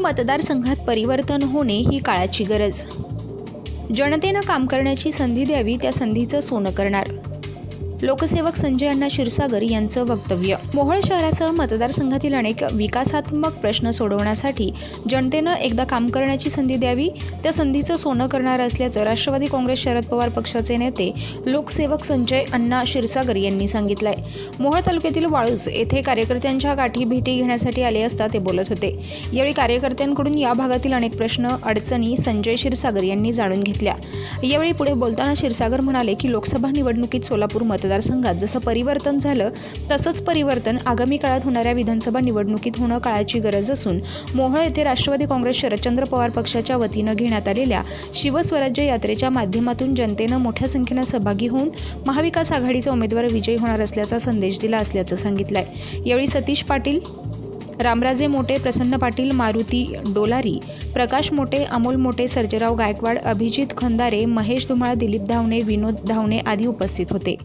मतदारसंघात परिवर्तन होणे ही काळाची गरज। जनतेनं काम करण्याची संधी द्यावी, त्या संधीचं सोनं करणार। लोकसेवक संजय अण्णा क्षीरसागर यांचं वक्तव्य। मोहोळ शहरासह मतदारसंघातील अनेक विकासात्मक प्रश्न सोडवण्यासाठी जनतेनं एकदा काम करण्याची संधी द्यावी, त्या संधीचं सोनं करणार असल्याचं राष्ट्रवादी काँग्रेस शरद पवार पक्षाचे नेते लोकसेवक संजय अण्णा क्षीरसागर यांनी सांगितलंय। मोहोळ तालुक्यातील वाळूज येथे कार्यकर्त्यांच्या गाठी भेटी घेण्यासाठी आले असता ते बोलत होते। यावेळी कार्यकर्त्यांकडून या भागातील अनेक प्रश्न अडचणी संजय क्षीरसागर यांनी जाणून घेतल्या। यावेळी पुढे बोलताना क्षीरसागर म्हणाले की लोकसभा निवडणुकीत सोलापूर मतदारसंघात जसं परिवर्तन झालं तसंच परिवर्तन आगामी काळात होणाऱ्या विधानसभा निवडणुकीत होणं काळाची गरज असून मोहोळ येथे राष्ट्रवादी काँग्रेस शरदचंद्र पवार पक्षाच्या वतीनं घेण्यात आलेल्या शिवस्वराज्य यात्रेच्या माध्यमातून जनतेनं मोठ्या संख्येनं सहभागी होऊन महाविकास आघाडीचा उमेदवार विजयी होणार असल्याचा संदेश दिला असल्याचं सांगितलंय। यावेळी सतीश पाटील, रामराजे मोटे, प्रसन्न पाटील, मारुती डोलारी, प्रकाश मोटे, अमोल मोटे, सर्जेराव गायकवाड, अभिजित खंदारे, महेश धुमाळ, दिलीप धावणे, विनोद धावणे आदी उपस्थित होते।